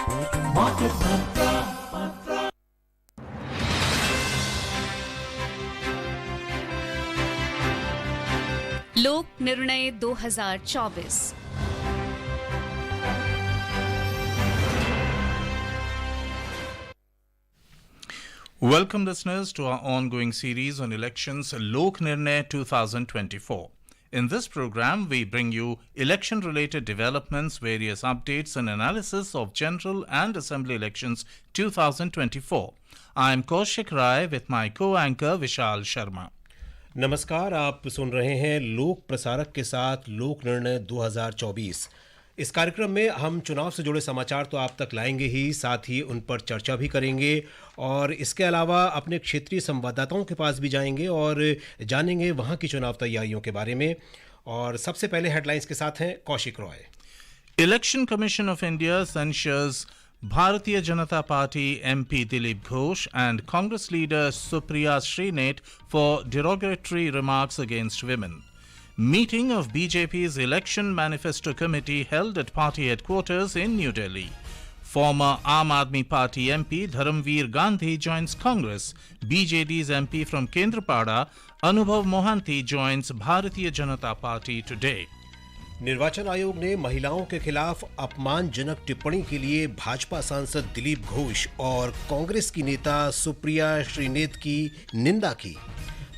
Market Mantra. लोक निर्णय 2024। Welcome listeners to our ongoing series on elections Lok Nirnaya 2024. In this program, we bring you election-related developments, various updates and analysis of general and assembly elections 2024. I am Kaushik Rai with my co-anchor Vishal Sharma. नमस्कार, आप सुन रहे हैं लोक प्रसारक के साथ लोक निर्णय 2024। इस कार्यक्रम में हम चुनाव से जुड़े समाचार तो आप तक लाएंगे ही, साथ ही उन पर चर्चा भी करेंगे और इसके अलावा अपने क्षेत्रीय संवाददाताओं के पास भी जाएंगे और जानेंगे वहां की चुनाव तैयारियों के बारे में। और सबसे पहले हेडलाइंस के साथ हैं Kaushik Roy. Election Commission of India censures Bharatiya Janata Party MP Dilip Ghosh and Congress leader Supriya Srinath for derogatory remarks against women. Meeting of BJP's Election Manifesto Committee held at party headquarters in New Delhi. Former Aam Aadmi Party MP Dharamveer Gandhi joins Congress. BJD's MP from Kendrapada, Anubhav Mohanty, joins Bharatiya Janata Party today. निर्वाचन आयोग ने महिलाओं के खिलाफ अपमानजनक टिप्पणी के लिए भाजपा सांसद दिलीप घोष और कांग्रेस की नेता सुप्रिया श्रीनेत की निंदा की।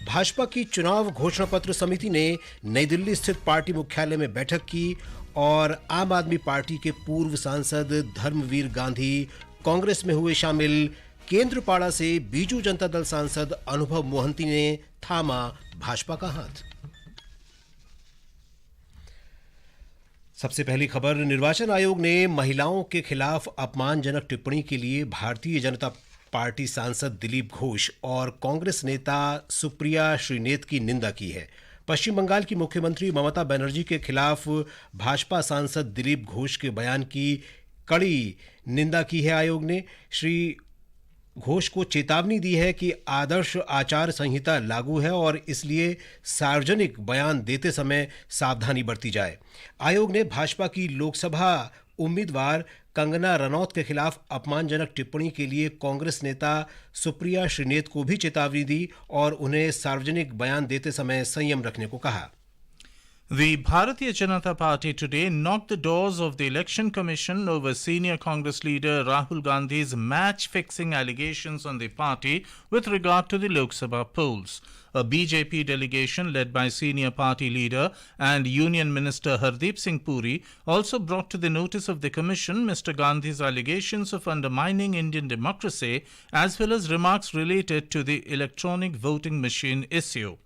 भाजपा की चुनाव घोषणा पत्र समिति ने नई दिल्ली स्थित पार्टी मुख्यालय में बैठक की और आम आदमी पार्टी के पूर्व सांसद धर्मवीर गांधी, कांग्रेस में हुए शामिल केंद्रपाड़ा से बीजू जनता दल सांसद अनुभव मोहंती ने थामा भाजपा का हाथ। सबसे पहली खबर, निर्वाचन आयोग ने महिलाओं के खिलाफ अपमानजनक टिप्पणी के लिए भारतीय जनता पार्टी सांसद दिलीप घोष और कांग्रेस नेता सुप्रिया श्रीनेत की निंदा की है। पश्चिम बंगाल की मुख्यमंत्री ममता बनर्जी के खिलाफ भाजपा सांसद दिलीप घोष के बयान की कड़ी निंदा की है। आयोग ने श्री घोष को चेतावनी दी है कि आदर्श आचार संहिता लागू है और इसलिए सार्वजनिक बयान देते समय सावधानी बरती जाए। आयोग ने भाजपा की लोकसभा उम्मीदवार कंगना रनौत के खिलाफ अपमानजनक टिप्पणी के लिए कांग्रेस नेता सुप्रिया श्रीनेत को भी चेतावनी दी और उन्हें सार्वजनिक बयान देते समय संयम रखने को कहा। The Bharatiya Janata Party today knocked the doors of the Election Commission over senior Congress leader Rahul Gandhi's match-fixing allegations on the party with regard to the Lok Sabha polls. A BJP delegation led by senior party leader and Union Minister Hardeep Singh Puri also brought to the notice of the Commission Mr. Gandhi's allegations of undermining Indian democracy as well as remarks related to the electronic voting machine issue.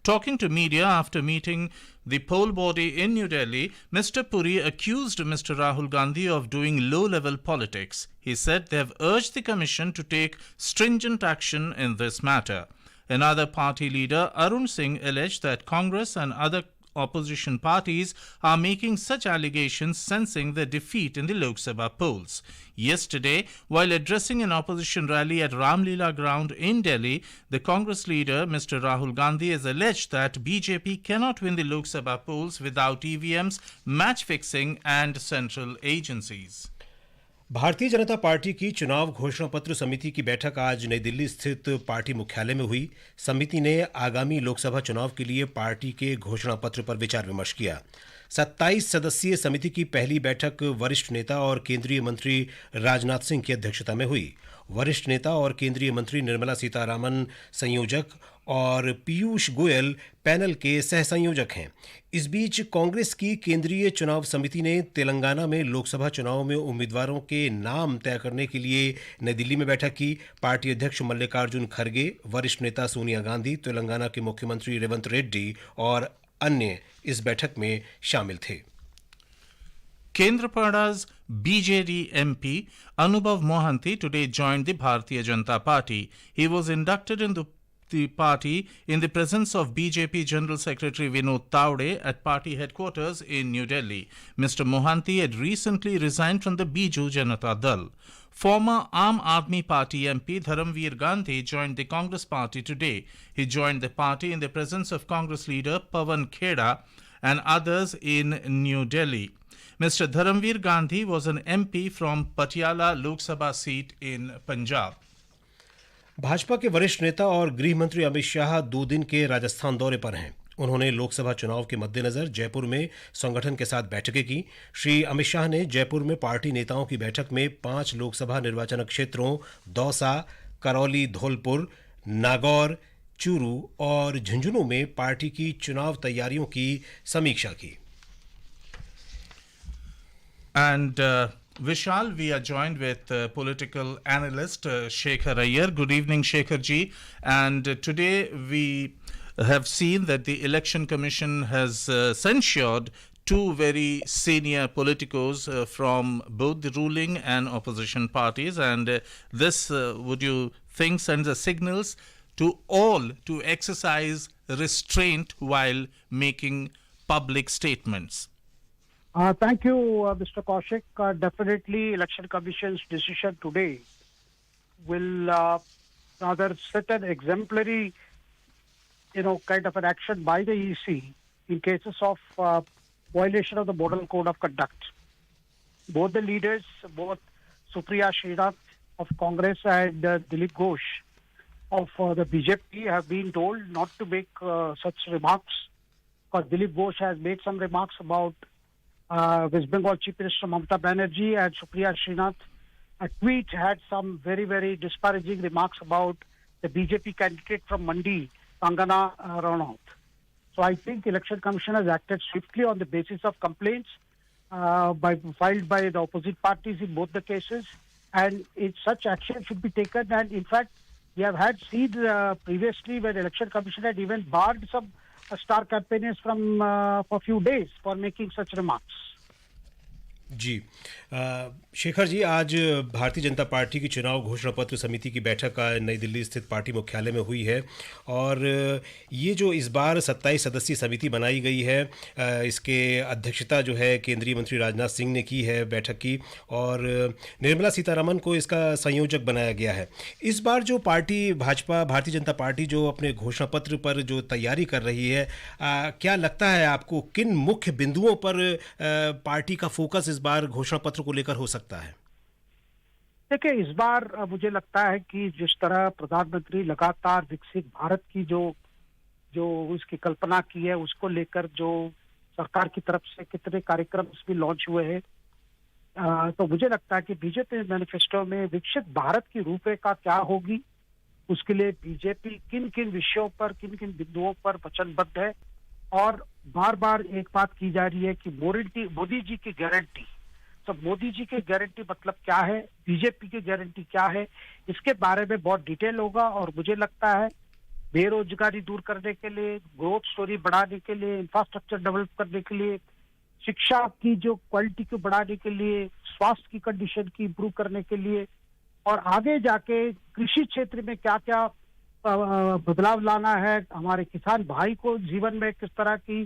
Talking to media after meeting the poll body in New Delhi, Mr. Puri accused Mr. Rahul Gandhi of doing low-level politics. He said they have urged the Commission to take stringent action in this matter. Another party leader, Arun Singh, alleged that Congress and other opposition parties are making such allegations sensing their defeat in the Lok Sabha polls. Yesterday, while addressing an opposition rally at Ramlila ground in Delhi, the Congress leader, Mr. Rahul Gandhi, has alleged that BJP cannot win the Lok Sabha polls without EVMs, match fixing and central agencies. Bharatiya Janata party की चुनाव घोषणा पत्र समिति की बैठक आज नई दिल्ली स्थित पार्टी मुख्यालय में हुई। समिति ने आगामी लोकसभा चुनाव के लिए पार्टी के घोषणा पत्र पर विचार विमर्श किया। 27 सदस्यीय समिति की पहली बैठक वरिष्ठ नेता और केंद्रीय मंत्री राजनाथ सिंह की अध्यक्षता में हुई। वरिष्ठ नेता और केंद्रीय मंत्री निर्मला सीतारामन संयोजक और पीयूष गोयल पैनल के सह संयोजक हैं। इस बीच कांग्रेस की केंद्रीय चुनाव समिति ने तेलंगाना में लोकसभा चुनाव में उम्मीदवारों के नाम तय करने के लिए नई दिल्ली में बैठक की। पार्टी अध्यक्ष मल्लिकार्जुन खड़गे, वरिष्ठ नेता सोनिया गांधी, तेलंगाना के मुख्यमंत्री रेवंत रेड्डी और अन्य इस बैठक में शामिल थे। Kendrapada's BJD MP Anubhav Mohanty today joined the Bharatiya Janata Party. He was inducted in the party in the presence of BJP General Secretary Vinod Taude at party headquarters in New Delhi. Mr. Mohanty had recently resigned from the Biju Janata Dal. Former Aam Aadmi Party MP Dharamveer Gandhi joined the Congress party today. He joined the party in the presence of Congress leader Pawan Kheda and others in New Delhi. Mr. Dharamveer Gandhi was an MP from Patiala Lok Sabha seat in Punjab. Bhajpa के वरिष्ठ नेता और गृह मंत्री अमित शाह 2 दिन के राजस्थान दौरे पर हैं। उन्होंने लोकसभा चुनाव के मद्देनजर जयपुर में संगठन के साथ बैठकें की। श्री अमित शाह ने जयपुर में पार्टी नेताओं की बैठक में 5 लोकसभा निर्वाचन क्षेत्रों दौसा, करौली, धौलपुर, नागौर, चूरू और झुंझुनू में पार्टी की चुनाव तैयारियों की समीक्षा की। And Vishal, we are joined with political analyst Shekhar Iyer. Good evening, Shekhar ji. And today we have seen that the Election Commission has censured 2 very senior politicos from both the ruling and opposition parties. And this, would you think, sends a signals to all to exercise restraint while making public statements? Thank you, Mr. Kaushik. Definitely, Election Commission's decision today will rather set an exemplary, kind of an action by the EC in cases of violation of the Model Code of Conduct. Both the leaders, both Supriya Srinath of Congress and Dilip Ghosh of the BJP have been told not to make such remarks, because Dilip Ghosh has made some remarks about West Bengal Chief Minister Mamata Banerjee, and Supriya Srinath. A tweet had some very, very disparaging remarks about the BJP candidate from Mandi, Kangana Ranaut. So I think Election Commission has acted swiftly on the basis of complaints filed by the opposite parties in both the cases, and such action should be taken. And in fact, we have had seen previously when Election Commission had even barred some star campaigners from for a few days for making such remarks. जी शेखर जी, आज Bharatiya Janata party की चुनाव घोषणा पत्र समिति की बैठक नई दिल्ली स्थित पार्टी मुख्यालय में हुई है, और ये जो इस बार 27 सदस्यीय समिति बनाई गई है, इसके अध्यक्षता जो है केंद्रीय मंत्री राजनाथ सिंह ने की है बैठक की, और निर्मला सीतारमण को इसका संयोजक बनाया गया है। इस बार जो पार्टी भारतीय जनता पार्टी जो अपने घोषणा पत्र पर जो तैयारी कर रही है, क्या लगता है आपको किन मुख्य बिंदुओं पर पार्टी का फोकस इस बार घोषणा पत्र को लेकर हो सकता है? देखिए, इस बार मुझे लगता है कि जिस तरह प्रधानमंत्री लगातार विकसित भारत की जो उसकी कल्पना की है, उसको लेकर जो सरकार की तरफ से कितने कार्यक्रम भी लॉन्च हुए हैं, तो मुझे लगता है कि बीजेपी मैनिफेस्टो में विकसित भारत की रूपरेखा क्या होगी, उसके लिए बीजेपी किन किन विषयों पर, किन किन बिंदुओं पर वचनबद्ध है। और बार बार एक बात की जा रही है कि मोदी जी की गारंटी, तो मोदी जी की गारंटी मतलब क्या है, बीजेपी की गारंटी क्या है, इसके बारे में बहुत डिटेल होगा। और मुझे लगता है बेरोजगारी दूर करने के लिए, ग्रोथ स्टोरी बढ़ाने के लिए, इंफ्रास्ट्रक्चर डेवलप करने के लिए, शिक्षा की जो क्वालिटी को बढ़ाने के लिए, स्वास्थ्य की कंडीशन की इंप्रूव करने के लिए, और आगे जाके कृषि क्षेत्र में क्या क्या बदलाव लाना है, हमारे किसान भाई को जीवन में किस तरह की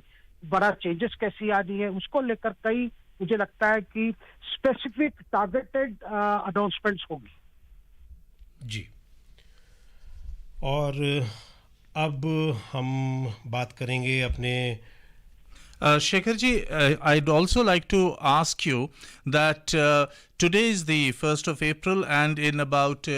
बड़ा चेंजेस कैसी आनी है, उसको लेकर कई मुझे लगता है कि स्पेसिफिक टारगेटेड अनाउंसमेंट्स होगी। जी, और अब हम बात करेंगे अपने Shekhar ji, I'd also like to ask you that today is the 1st of April, and in about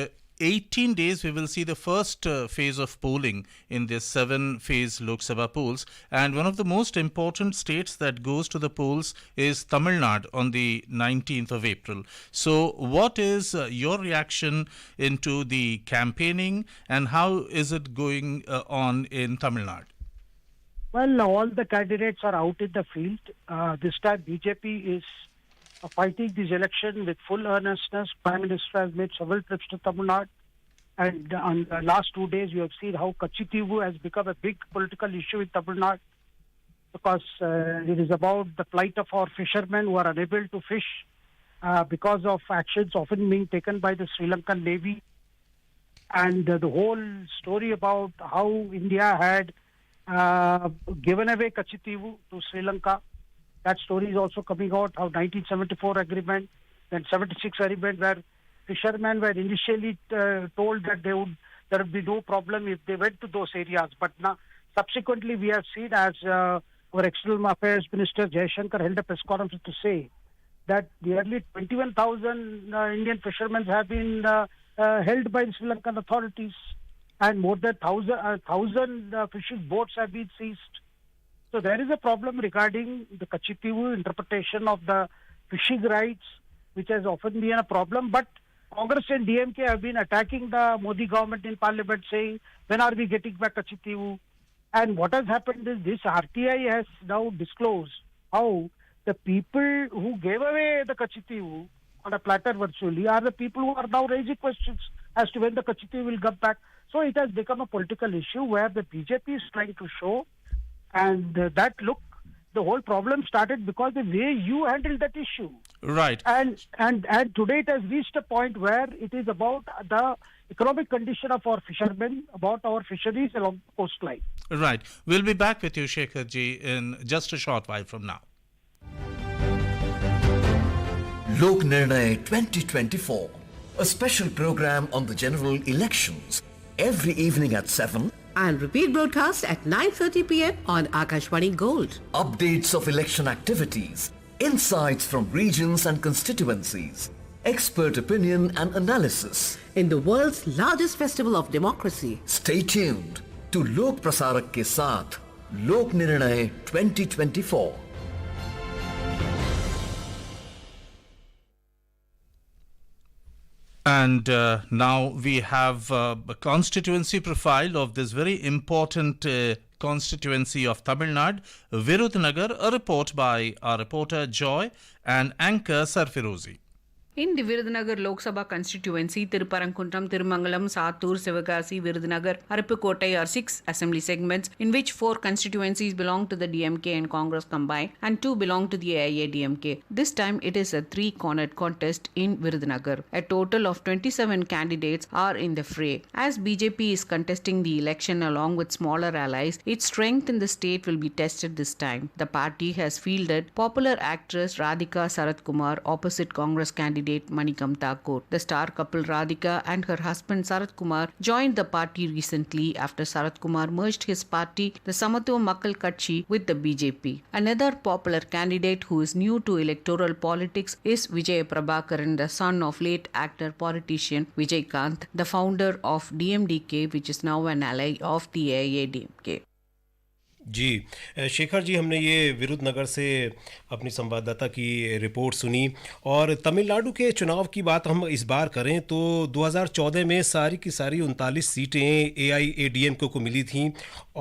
18 days we will see the first phase of polling in this 7-phase Lok Sabha polls, and one of the most important states that goes to the polls is Tamil Nadu on the 19th of April. So what is your reaction into the campaigning, and how is it going on in Tamil Nadu? Well, all the candidates are out in the field. This time BJP is fighting this election with full earnestness. Prime Minister has made several trips to Tamil Nadu. And on the last 2 days, you have seen how Kachitivu has become a big political issue in Tamil Nadu, because it is about the plight of our fishermen who are unable to fish because of actions often being taken by the Sri Lankan Navy. And the whole story about how India had given away Kachitivu to Sri Lanka, that story is also coming out. How 1974 agreement, then 76 agreement, where fishermen were initially told that there would be no problem if they went to those areas. But now, subsequently, we have seen as our External Affairs Minister Jaishankar held a press conference to say that nearly 21,000 Indian fishermen have been held by the Sri Lankan authorities, and more than 1,000 fishing boats have been seized. So there is a problem regarding the Kachitivu interpretation of the fishing rights, which has often been a problem. But Congress and DMK have been attacking the Modi government in parliament, saying, when are we getting back Kachitivu? And what has happened is this RTI has now disclosed how the people who gave away the Kachitivu on a platter virtually are the people who are now raising questions as to when the Kachitivu will come back. So it has become a political issue where the BJP is trying to show, and that look, the whole problem started because the way you handled that issue. Right. And today it has reached a point where it is about the economic condition of our fishermen, about our fisheries along the coastline. Right. We'll be back with you, Shekharji, in just a short while from now. Lok Nirnaya 2024, a special program on the general elections, every evening at 7. And repeat broadcast at 9:30 p.m. on Akashvani Gold. Updates of election activities, insights from regions and constituencies, expert opinion and analysis. In the world's largest festival of democracy. Stay tuned to Lok Prasarak ke Sath, Lok Nirnaya 2024. And now we have a constituency profile of this very important constituency of Tamil Nadu, Virudhunagar, a report by our reporter Joy and anchor Sarfirozi. In the Virudhunagar Lok Sabha constituency, Thiruparankunram, Thirumangalam, Sattur, Sivagasi, Virudhunagar, Aruppukkottai are 6 assembly segments in which 4 constituencies belong to the DMK and Congress combined and 2 belong to the AIADMK. This time it is a 3-cornered contest in Virudhunagar. A total of 27 candidates are in the fray. As BJP is contesting the election along with smaller allies, its strength in the state will be tested this time. The party has fielded popular actress Radhika Sarath Kumar opposite Congress candidate Manikam Thakur. The star couple Radhika and her husband Sarath Kumar joined the party recently after Sarath Kumar merged his party, the Samatwa Makkal Katchi, with the BJP. Another popular candidate who is new to electoral politics is Vijay Prabhakaran, the son of late actor politician Vijay Kant, the founder of DMDK, which is now an ally of the AIADMK. जी शेखर जी, हमने ये विरुद्धनगर से अपनी संवाददाता की report सुनी। और तमिलनाडु के चुनाव की बात हम इस बार करें तो 2014 में सारी की सारी 39 सीटें AIADMK को मिली थीं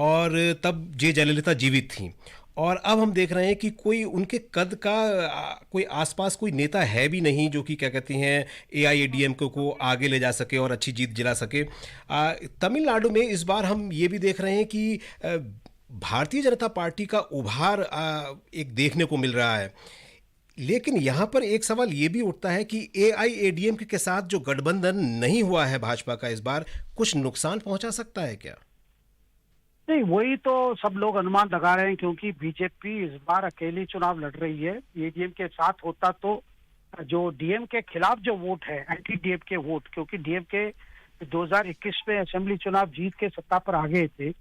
और तब जे जयललिता जीवित थीं। और अब हम देख रहे हैं कि कोई उनके कद का कोई आसपास कोई नेता है भी नहीं जो कि क्या कहते हैं AIADMK को आगे ले जा सके और अच्छी जीत दिला सके। तमिलनाडु में इस बार हम ये भी देख रहे हैं कि भारतीय जनता पार्टी का उभार एक देखने को मिल रहा है। लेकिन यहाँ पर एक सवाल ये भी उठता है कि AIADMK के साथ जो गठबंधन नहीं हुआ है भाजपा का, इस बार कुछ नुकसान पहुंचा सकता है क्या? नहीं, वही तो सब लोग अनुमान लगा रहे हैं, क्योंकि बीजेपी इस बार अकेली चुनाव लड़ रही है। AIADMK के साथ होता तो जो डीएम के खिलाफ जो वोट है, एंटी DMK वोट, क्योंकि DMK 2021 में असेंबली चुनाव जीत के सत्ता पर आ गए थे,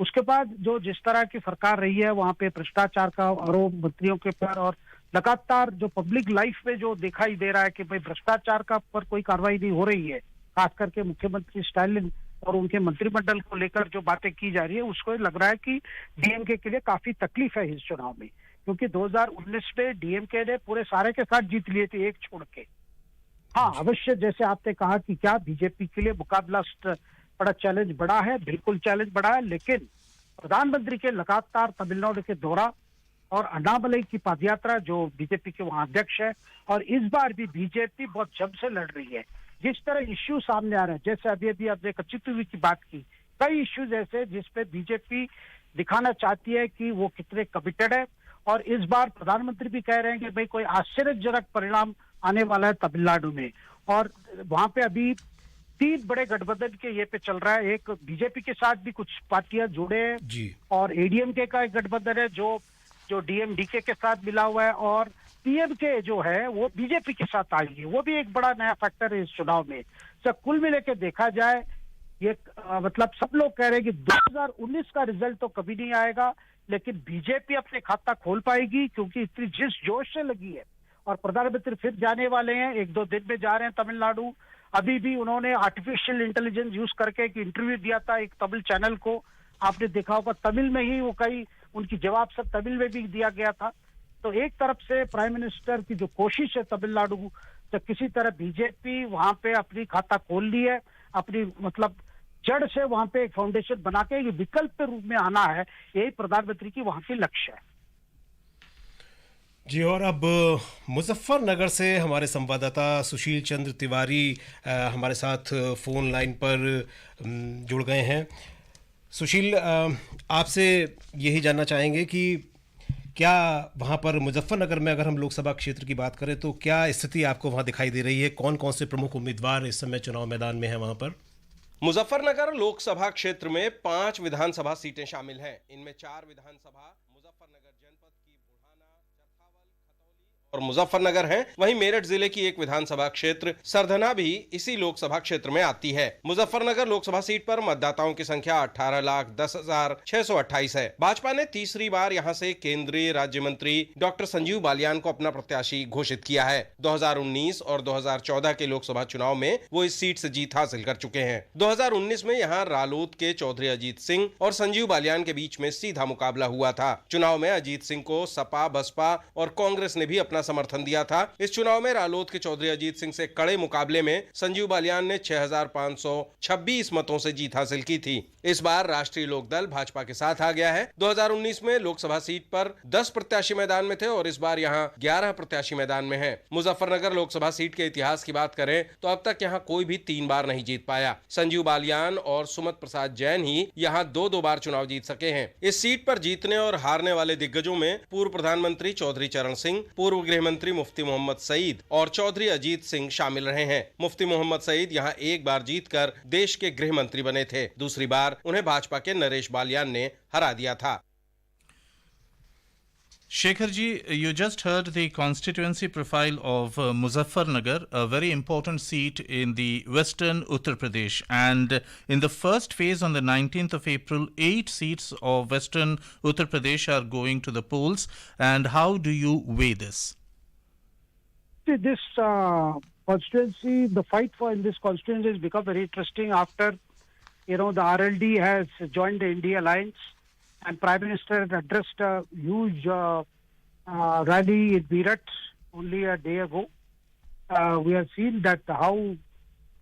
उसके बाद जो जिस तरह की सरकार रही है वहां पे भ्रष्टाचार का आरोप मंत्रियों के पर, और लगातार जो पब्लिक लाइफ में जो दिखाई दे रहा है कि भाई भ्रष्टाचार का पर कोई कार्रवाई नहीं हो रही है, खास करके मुख्यमंत्री स्टालिन और उनके मंत्रिमंडल को लेकर जो बातें की जा रही है, उसको लग रहा है कि DMK के लिए काफी तकलीफ है इस चुनाव में। क्योंकि 2019 में DMK ने पूरे सारे के साथ जीत लिए थे, एक छोड़ के। हाँ, अवश्य जैसे आपने कहा कि क्या बीजेपी के लिए मुकाबला बड़ा चैलेंज बड़ा है, बिल्कुल चैलेंज बड़ा है, लेकिन प्रधानमंत्री के लगातार तमिलनाडु के दौरा और अन्नामलई की पदयात्रा, जो बीजेपी के वहां अध्यक्ष है, और इस बार भी बीजेपी बहुत जम से लड़ रही है। जिस तरह इश्यू सामने आ रहे हैं, जैसे अभी आपने कच्चितुवी की बात की, कई इश्यूज ऐसे जिसपे बीजेपी दिखाना चाहती है कि वो कितने कमिटेड है। और इस बार प्रधानमंत्री भी कह रहे हैं कि भाई कोई आश्चर्यजनक परिणाम आने वाला है तमिलनाडु में। और वहां पे अभी 3 बड़े गठबंधन के ये पे चल रहा है। एक बीजेपी के साथ भी कुछ पार्टियां जुड़े हैं जी, और ADMK का एक गठबंधन है जो DMDK के साथ मिला हुआ है, और PMK जो है वो बीजेपी के साथ आई है। वो भी एक बड़ा नया फैक्टर है इस चुनाव में। तो कुल मिले के देखा जाए, ये मतलब सब लोग कह रहे हैं कि 2019 का रिजल्ट तो कभी नहीं आएगा, लेकिन बीजेपी अपने खाता खोल पाएगी क्योंकि इतनी जिस जोश से लगी है। और प्रधानमंत्री फिर जाने वाले हैं, 1-2 दिन में जा रहे हैं तमिलनाडु। अभी भी उन्होंने आर्टिफिशियल इंटेलिजेंस यूज करके एक इंटरव्यू दिया था एक तमिल चैनल को, आपने देखा होगा, तमिल में ही वो कई उनकी जवाब सब तमिल में भी दिया गया था। तो एक तरफ से प्राइम मिनिस्टर की जो कोशिश है तमिलनाडु, तो किसी तरह बीजेपी वहां पे अपनी खाता खोल ली है, अपनी मतलब जड़ से वहां पे एक फाउंडेशन बना के ये विकल्प के रूप में आना है, यही प्रधानमंत्री की वहां की लक्ष्य है। जी, और अब मुजफ्फरनगर से हमारे संवाददाता सुशील चंद्र तिवारी हमारे साथ फोन लाइन पर जुड़ गए हैं। सुशील, आपसे यही जानना चाहेंगे कि क्या वहाँ पर मुजफ्फरनगर में अगर हम लोकसभा क्षेत्र की बात करें तो क्या स्थिति आपको वहाँ दिखाई दे रही है? कौन कौन से प्रमुख उम्मीदवार इस समय चुनाव मैदान में हैं वहाँ पर? मुजफ्फरनगर लोकसभा क्षेत्र में 5 विधानसभा सीटें शामिल हैं। इनमें 4 विधानसभा मुजफ्फरनगर जनपद की बुढ़ाना, चरथावल, खतौली और मुजफ्फरनगर हैं। वहीं मेरठ जिले की एक विधानसभा क्षेत्र सरधना भी इसी लोकसभा क्षेत्र में आती है। मुजफ्फरनगर लोकसभा सीट पर मतदाताओं की संख्या 18,10,628 है। भाजपा ने तीसरी बार यहां से केंद्रीय राज्य मंत्री डॉक्टर संजीव बालियान को अपना प्रत्याशी घोषित किया है। 2019 और 2014 के लोकसभा चुनाव में वो इस सीट से जीत हासिल कर चुके हैं। 2019 में यहां रालोद के चौधरी अजीत सिंह और संजीव बालियान के बीच में सीधा मुकाबला हुआ था। चुनाव में अजीत सिंह को सपा, बसपा और कांग्रेस ने भी अपना समर्थन दिया था। इस चुनाव में रालोद के चौधरी अजीत सिंह से कड़े मुकाबले में संजीव बालियान ने 6,526 मतों से जीत हासिल की थी। इस बार राष्ट्रीय लोकदल भाजपा के साथ आ गया है। 2019 में लोकसभा सीट पर 10 प्रत्याशी मैदान में थे और इस बार यहां 11 प्रत्याशी मैदान में हैं। मुजफ्फरनगर लोकसभा सीट के इतिहास की बात करें तो अब तक यहां कोई भी 3 बार नहीं जीत पाया। संजीव बालियान और सुमत प्रसाद जैन ही यहां 2-2 बार चुनाव जीत सके हैं। इस सीट पर जीतने और हारने वाले दिग्गजों में पूर्व प्रधानमंत्री चौधरी चरण सिंह, पूर्व गृह मंत्री मुफ्ती मोहम्मद सईद और चौधरी अजीत सिंह शामिल रहे हैं। मुफ्ती मोहम्मद सईद यहां एक बार जीतकर देश के गृह मंत्री बने थे। दूसरी बार उन्हें भाजपा के नरेश बालियान ने हरा दिया था। Shekhar ji, you just heard the constituency profile of Muzaffarnagar, a very important seat in the western Uttar Pradesh. And in the first phase on the 19th of April, 8 seats of western Uttar Pradesh are going to the polls. And how do you weigh this? This constituency, the fight for in this constituency has become very interesting after, the RLD has joined the India Alliance. And Prime Minister addressed a huge rally in Meerut only a day ago. We have seen that how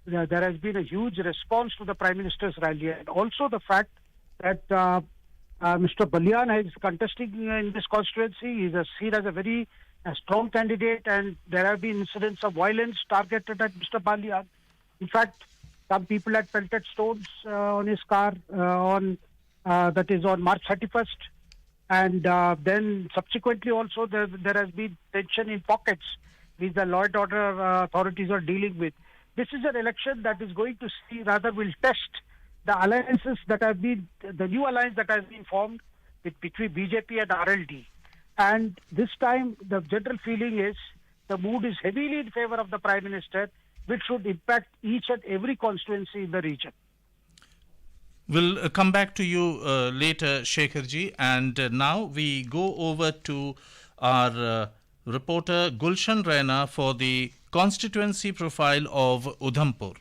there has been a huge response to the Prime Minister's rally, and also the fact that Mr. Balian is contesting in this constituency. He is seen as a very strong candidate, and there have been incidents of violence targeted at Mr. Balian. In fact, some people had pelted stones on his car that is on March 31st, and then subsequently also there has been tension in pockets which the law and order authorities are dealing with. This is an election that is going to see, rather will test the alliances that have been, the new alliance that has been formed between BJP and RLD. And this time the general feeling is the mood is heavily in favor of the Prime Minister, which should impact each and every constituency in the region. We'll come back to you later, Shekhar ji. And now we go over to our reporter Gulshan Raina for the constituency profile of Udhampur.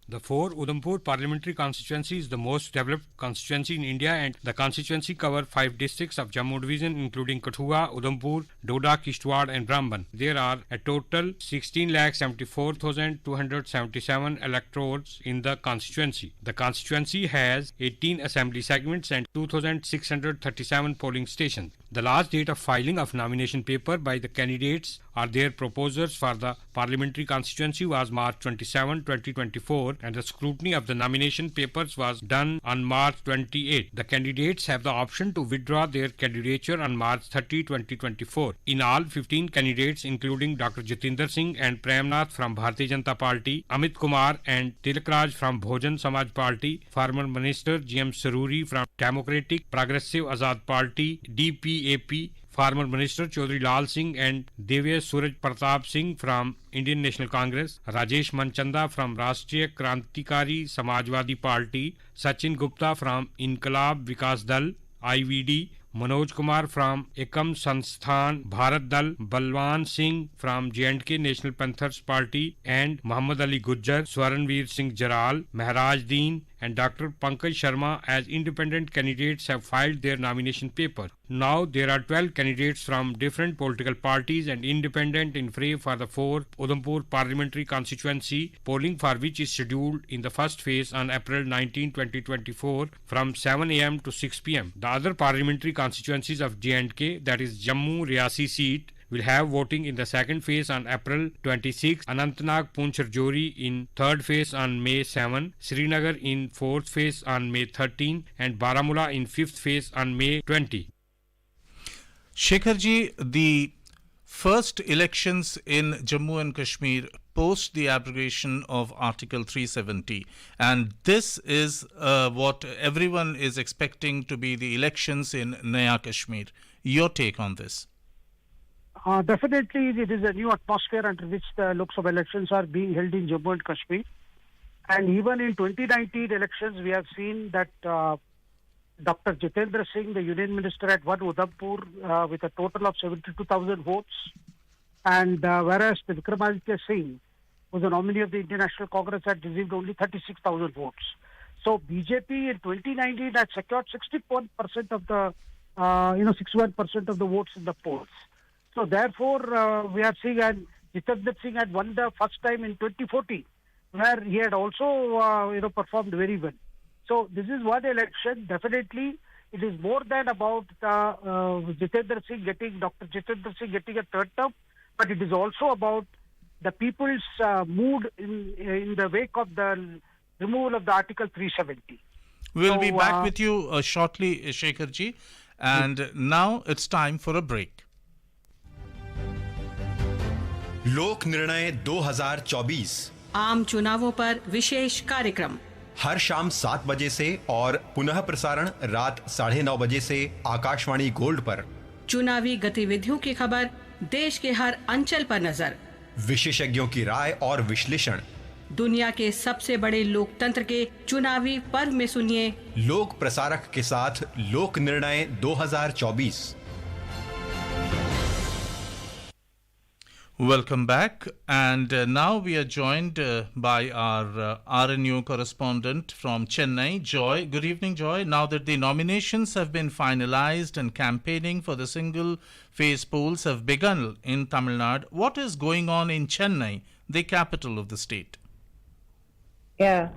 The 4 Udhampur parliamentary constituency is the most developed constituency in India, and the constituency covers 5 districts of Jammu division including Kathua, Udhampur, Doda, Kishtwar and Brahman. There are a total 16,74,277 electorates in the constituency. The constituency has 18 assembly segments and 2,637 polling stations. The last date of filing of nomination paper by the candidates or their proposers for the parliamentary constituency was March 27, 2024, and the scrutiny of the nomination papers was done on March 28. The candidates have the option to withdraw their candidature on March 30, 2024. In all, 15 candidates including Dr. Jatinder Singh and Premnath from Bharatiya Janata Party, Amit Kumar and Tilakraj from Bhojan Samaj Party, former Minister G.M. Saruri from Democratic Progressive Azad Party, DPAP, former Minister Chaudhry Lal Singh and Devya Suraj Pratap Singh from Indian National Congress, Rajesh Manchanda from Rashtriya Krantikari Samajwadi Party, Sachin Gupta from Inqilab Vikas Dal, IVD, Manoj Kumar from Ekam Sansthan Bharat Dal, Balwan Singh from J&K National Panthers Party, and Muhammad Ali Gujjar, Swaranveer Singh Jaral, Mehraj Deen, and Dr. Pankaj Sharma as independent candidates have filed their nomination paper. Now there are 12 candidates from different political parties and independent in fray for the 4th Udhampur parliamentary constituency, polling for which is scheduled in the first phase on April 19, 2024 from 7 am to 6 pm. The other parliamentary constituencies of J&K, that is Jammu Riyasi seat, will have voting in the second phase on April 26, Anantnag Poonch Rajouri in third phase on May 7, Srinagar in fourth phase on May 13, and Baramulla in fifth phase on May 20. Shekharji, the first elections in Jammu and Kashmir post the abrogation of Article 370, and this is what everyone is expecting to be the elections in Naya Kashmir. Your take on this? Definitely, it is a new atmosphere under which the Lok Sabha elections are being held in Jammu and Kashmir. And even in 2019 elections, we have seen that Dr. Jitendra Singh, the Union Minister, had won Udhampur with a total of 72,000 votes. And whereas the Vikramaditya Singh, who was a nominee of the Indian National Congress, had received only 36,000 votes. So BJP in 2019 had secured 61% of the 61% of the votes in the polls. So therefore, we are seeing, and Jitendra Singh had won the first time in 2014, where he had also performed very well. So this is one election. Definitely, it is more than about Dr. Jitendra Singh getting a third term, but it is also about the people's mood in the wake of the removal of the Article 370. We'll be back with you shortly, Shekharji. And now it's time for a break. लोक निर्णय 2024 आम चुनावों पर विशेष कार्यक्रम हर शाम 7 बजे से और पुनः प्रसारण रात 9:30 बजे से आकाशवाणी गोल्ड पर। चुनावी गतिविधियों की खबर, देश के हर अंचल पर नजर, विशेषज्ञों की राय और विश्लेषण। दुनिया के सबसे बड़े लोकतंत्र के चुनावी पर्व में सुनिए लोक प्रसारक के साथ लोक निर्णय 2024। Welcome back, and now we are joined by our RNU correspondent from Chennai, Joy. Good evening, Joy. Now that the nominations have been finalized and campaigning for the single phase polls have begun in Tamil Nadu, what is going on in Chennai, the capital of the state? Yeah,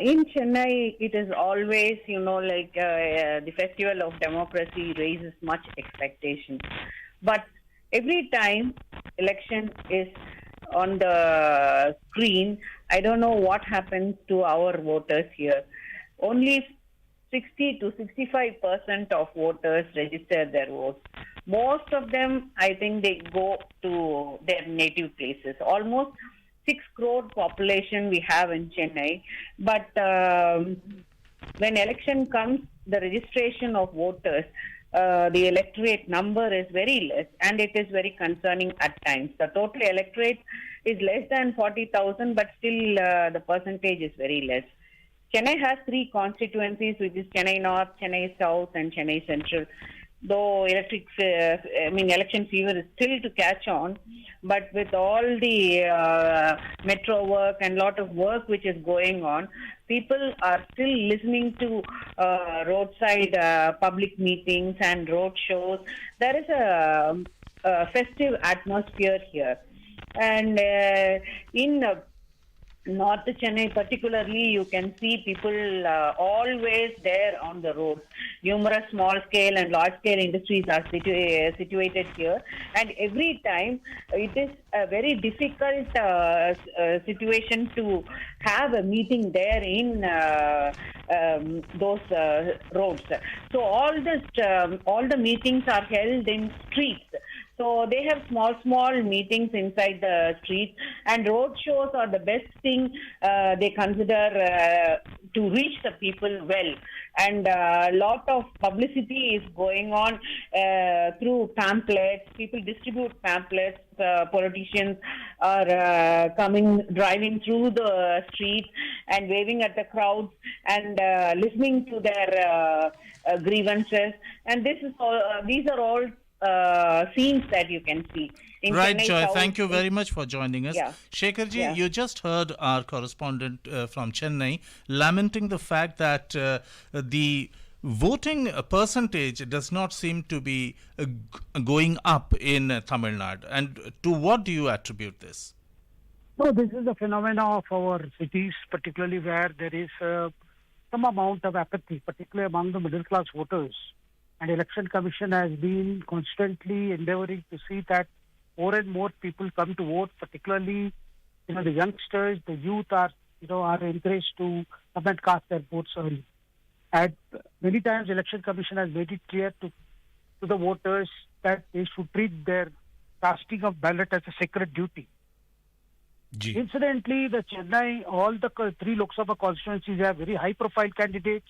in Chennai, it is always, the festival of democracy raises much expectation. But every time election is on the screen, I don't know what happens to our voters here. Only 60 to 65% of voters register their votes. Most of them, I think they go to their native places. Almost 6 crore population we have in Chennai. But when election comes, the registration of voters, the electorate number is very less, and it is very concerning at times. The total electorate is less than 40,000, but still the percentage is very less. Chennai has 3 constituencies, which is Chennai North, Chennai South, and Chennai Central. Though election fever is still to catch on, but with all the metro work and lot of work which is going on, people are still listening to roadside public meetings and road shows. There is a festive atmosphere here. And in North Chennai particularly, you can see people always there on the road. Numerous small-scale and large-scale industries are situated here. And every time, it is a very difficult situation to have a meeting there in those roads. So all the meetings are held in streets. So they have small meetings inside the streets, and road shows are the best thing they consider to reach the people well. And a lot of publicity is going on through pamphlets. People distribute pamphlets. Politicians are driving through the streets and waving at the crowds and listening to their grievances. And these are all scenes that you can see. In Right, Chennai Joy. South, Thank you very much for joining us. Yeah. Shekharji, Yeah. you just heard our correspondent from Chennai lamenting the fact that the voting percentage does not seem to be going up in Tamil Nadu. And to what do you attribute this? No, this is a phenomenon of our cities, particularly where there is some amount of apathy, particularly among the middle class voters. And Election Commission has been constantly endeavoring to see that more and more people come to vote, particularly the youngsters, the youth are encouraged to come and cast their votes early. And many times Election Commission has made it clear to the voters that they should treat their casting of ballot as a sacred duty. Ji. Incidentally, all the three Lok Sabha constituencies have very high-profile candidates.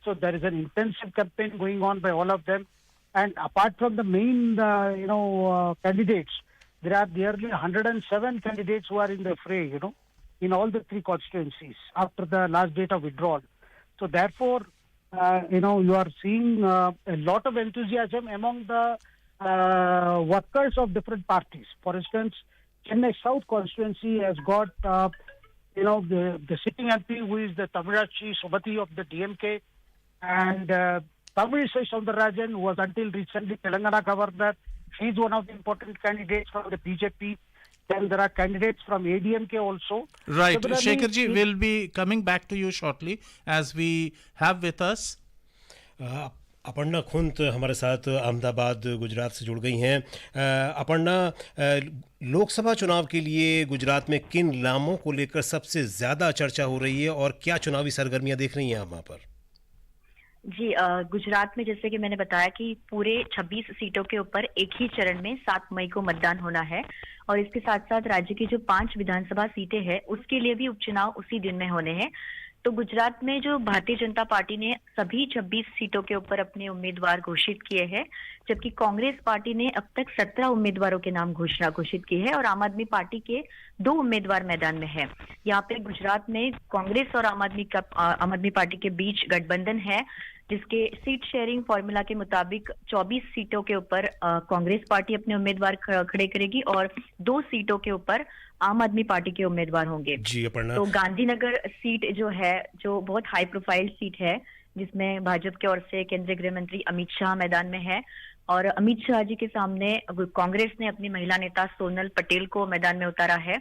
So there is an intensive campaign going on by all of them. And apart from the main, candidates, there are nearly 107 candidates who are in the fray, in all the three constituencies after the last date of withdrawal. So therefore, you are seeing a lot of enthusiasm among the workers of different parties. For instance, Chennai South constituency has got, the sitting MP who is the Tamilakshi Subhati of the DMK, and Tamilisai Soundararajan, who was until recently Telangana governor. She is one of the important candidates from the BJP. Then there are candidates from ADMK also. Right. Similarly, Shekharji, will be coming back to you shortly as we have with us Aparna खुंत हमारे साथ अहमदाबाद गुजरात से जुड़ गई हैं। अपर्णा, लोकसभा चुनाव के लिए गुजरात में किन नामों को लेकर सबसे ज़्यादा चर्चा हो रही है और क्या चुनावी सरगर्मियां देख रही हैं आप वहाँ पर? जी, गुजरात में जैसे कि मैंने बताया कि पूरे 26 सीटों के ऊपर एक ही चरण में 7 मई को मतदान होना है और इसके साथ साथ राज्य की जो 5 विधानसभा सीटें हैं उसके लिए भी उपचुनाव उसी दिन में होने हैं। तो गुजरात में जो भारतीय जनता पार्टी ने सभी 26 सीटों के ऊपर अपने उम्मीदवार घोषित किए हैं, जबकि कांग्रेस पार्टी ने अब तक 17 उम्मीदवारों के नाम घोषित की है और आम आदमी पार्टी के 2 उम्मीदवार मैदान में है। यहाँ पे गुजरात में कांग्रेस और आम आदमी पार्टी के बीच गठबंधन है, जिसके सीट शेयरिंग फॉर्मूला के मुताबिक 24 सीटों के ऊपर कांग्रेस पार्टी अपने उम्मीदवार खड़े करेगी और 2 सीटों के ऊपर आम आदमी पार्टी के उम्मीदवार होंगे। तो गांधीनगर सीट जो बहुत हाई प्रोफाइल सीट है, जिसमें भाजपा की ओर से केंद्रीय गृह मंत्री अमित शाह मैदान में है और अमित शाह जी के सामने कांग्रेस ने अपनी महिला नेता सोनल पटेल को मैदान में उतारा है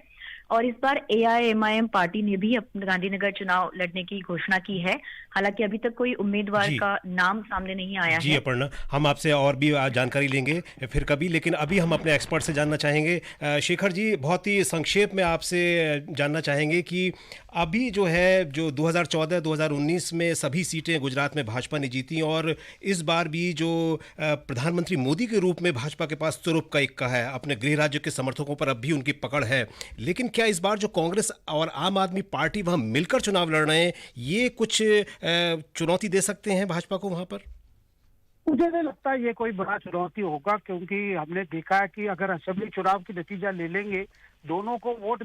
और इस बार AIMIM पार्टी ने भी अपने गांधीनगर चुनाव लड़ने की घोषणा की है। हालांकि अभी तक कोई उम्मीदवार का नाम सामने नहीं आया है। जी अपर्णा, हम आपसे और भी जानकारी लेंगे फिर कभी, लेकिन अभी हम अपने एक्सपर्ट से जानना चाहेंगे। शेखर जी, बहुत ही संक्षेप में आपसे जानना चाहेंगे कि अभी जो 2014-2019 में सभी सीटें गुजरात में भाजपा ने जीती और इस बार भी जो प्रधानमंत्री मोदी के रूप में भाजपा के पास तुरुप का इक्का है, अपने गृह राज्य के समर्थकों पर अब भी उनकी पकड़ है, लेकिन क्या इस बार जो कांग्रेस और आम आदमी पार्टी वहां मिलकर चुनाव लड़ रहे हैं, ये कुछ चुनौती दे सकते हैं भाजपा को वहां पर? मुझे नहीं लगता ये कोई बड़ा चुनौती होगा, क्योंकि हमने देखा है कि अगर असेंबली चुनाव की नतीजा ले लेंगे, दोनों को वोट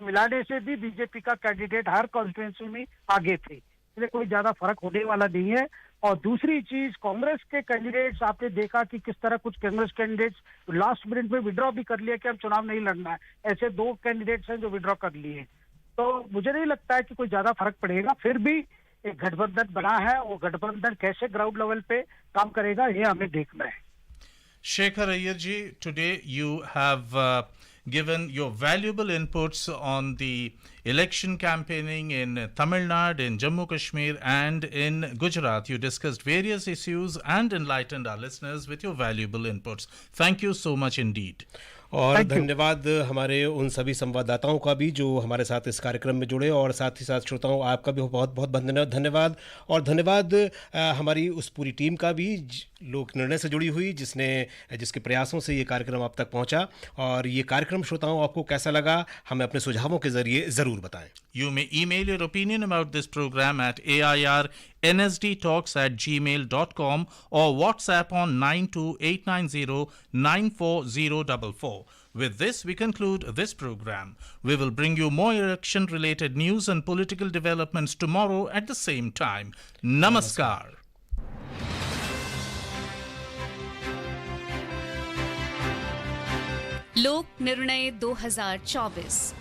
मिलाने से भी बीजेपी का कैंडिडेट हर कॉन्स्टिट्यूंसी में आगे थे, इसलिए कोई ज्यादा फर्क होने वाला नहीं है। और दूसरी चीज, कांग्रेस के कैंडिडेट्स आपने देखा कि किस तरह कुछ कांग्रेस कैंडिडेट्स लास्ट मिनट में विड्रॉ भी कर लिया कि हम चुनाव नहीं लड़ना है। ऐसे 2 कैंडिडेट्स हैं जो विड्रॉ कर लिए। तो मुझे नहीं लगता है कि कोई ज्यादा फर्क पड़ेगा। फिर भी एक गठबंधन बना है, वो गठबंधन कैसे ग्राउंड लेवल पे काम करेगा ये हमें देखना है। Shekhar Iyer ji, today you have given your valuable inputs on the election campaigning in Tamil Nadu, in Jammu Kashmir and in Gujarat. You discussed various issues and enlightened our listeners with your valuable inputs. Thank you so much indeed. और Thank you. धन्यवाद हमारे उन सभी संवाददाताओं का भी जो हमारे साथ इस कार्यक्रम में जुड़े, और साथ ही साथ श्रोताओं आपका भी बहुत बहुत धन्यवाद। और धन्यवाद हमारी उस पूरी टीम का भी लोक निर्णय से जुड़ी हुई, जिसके प्रयासों से ये कार्यक्रम आप तक पहुंचा। और ये कार्यक्रम श्रोताओं आपको कैसा लगा, हमें अपने सुझावों के जरिए ज़रूर बताएं। You may email your opinion about this program at airnsdtalks@gmail.com or WhatsApp on 92890940044. With this, we conclude this program. We will bring you more election-related news and political developments tomorrow at the same time. Namaskar. लोक निर्णय 2024